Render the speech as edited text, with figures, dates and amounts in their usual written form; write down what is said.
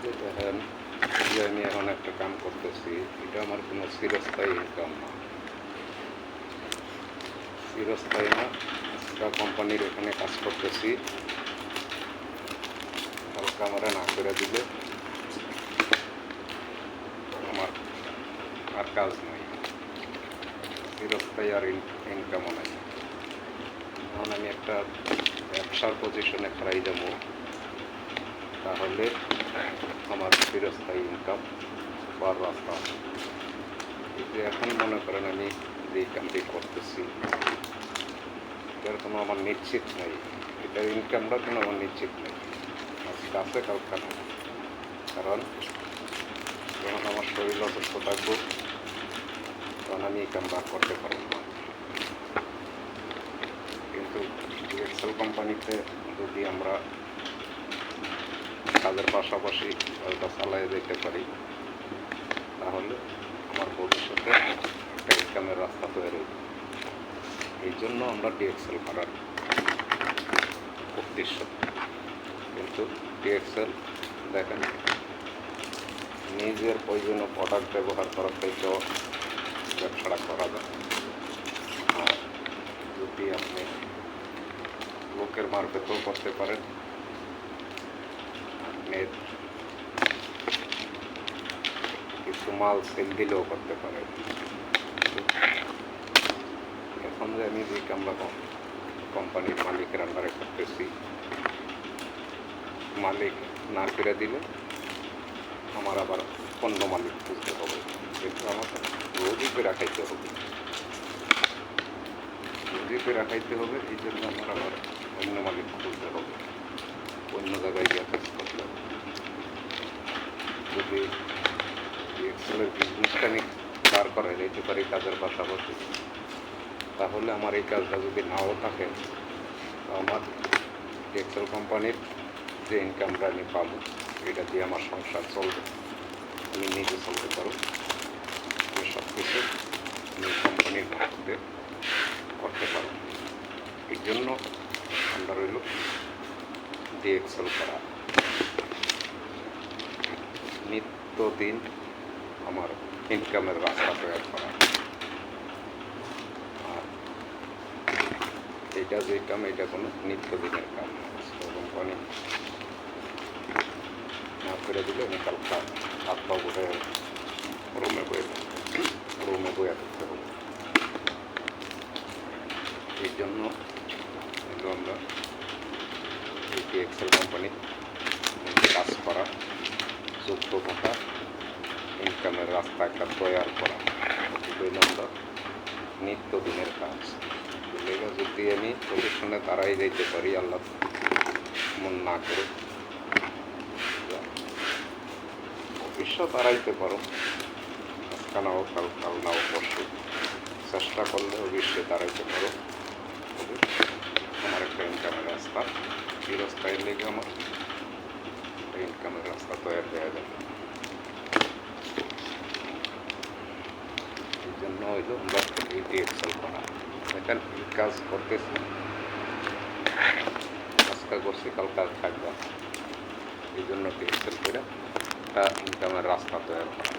যে দেখেন যে আমি এখন একটা কাম করতেছি, এটা আমার কোনো চিরস্থায়ী ইনকাম না, চিরস্থায়ী না। একটা কোম্পানির এখানে কাজ করতেছি, হালকা আমরা না করে দিলে আমার আর কাজ নাই, চিরস্থায়ী আর ইনকামও নাই। এখন আমি একটা ব্যবসার পজিশনে খারাই যাবো, তাহলে আমার চিরস্থায়ী ইনকাম পাওয়ার রাস্তা আছে। কিন্তু এখন মনে করেন আমি যে কামটি করতেছি এটার কোনো আমার নিশ্চিত নেই, এটার ইনকামটার কোনো আমার নিশ্চিত নেই, আজকে আছে কালকে না। কারণ যখন আমার শরীর অসুস্থ থাকবো তখন আমি এই কামটা করতে পারবো না। কিন্তু ডিএক্সএল কোম্পানিতে যদি আমরা কাজের পাশাপাশি ওইটা চালিয়ে যেতে পারি তাহলে আমার ভবিষ্যতে একটা ইনকামের রাস্তা তৈরি হবে। এই জন্য আমরা ডিএক্সএল করার উদ্দেশ্য। কিন্তু ডিএক্সএল দেখেন নিজের প্রয়োজনীয় প্রোডাক্ট ব্যবহার করার থেকেও ব্যবসাটা করা যায়। আর যদি আপনি লোকের মারফতেও করতে পারেন, আপনি কিছু মাল সেল দিলেও করতে পারেন। এখন যে আমি যে আমরা কোম্পানির মালিকের আন্ডারে করতেছি, মালিক না করে দিলে আমার আবার অন্য মালিক খুঁজতে হবে, কিন্তু আমাকে রোজই করে রাখাইতে হবে, রোজই করে রাখাইতে হবে। এই জন্য আমার আবার অন্য মালিক খুঁজতে হবে, অন্য জায়গায় গিয়ে কাজ করতে হবে। যদি এক্সেলের বিজনেসটা নিয়ে দাঁড় করাই যেতে পারি কাজের পাশাপাশি, তাহলে আমার এই কাজটা যদি নাও থাকে আমার এক্সেল কোম্পানির যে ইনকামটা আমি পাবো এটা দিয়ে আমার সংসার চলবে, আমি নিজে চলতে পারবো। আমি সব কিছু আমি কোম্পানির মাধ্যমে করতে পারবো। এই জন্য আমরা রইল ডিএক্সএল করা, নিত্যদিন আমার ইনকামের রাস্তা তৈরি করা। আর এটা যে কাম, এটা কোনো নিত্যদিনের কাম না। কোম্পানি না করে দিলে আমি কালকা হাত পা বসে রুমে বয়ে থাকতে হবে। এই জন্য আমরা এই ডিএক্সএল কোম্পানির কাজ করা, যুক্ত থাকা, ইনকামের রাস্তা একটা তৈরি করা, এগুলো আমরা নিত্যদিনের কাজ। এগুলো যদি আমি পজিশনে দাঁড়াই যেতে পারি, আল্লাহ মন না করে, ভবিষ্যৎ দাঁড়াইতে পারো, আজকা নাও কাল নাও পরশু, চেষ্টা করলে ভবিষ্যৎ দাঁড়াইতে পারো। আমার একটা ইনকামের রাস্তা চিরস্থায়ীর লেগে আমার ইনকামের রাস্তা তৈরি হয়ে যাবে। এই জন্য হইল আমরা এই ডিএক্সএল করা। এখানে এই কাজ করতেছি, আজকা করছি কালকা থাকবে, এই জন্য ডিএক্সএল করে একটা ইনকামের রাস্তা তৈরি করা।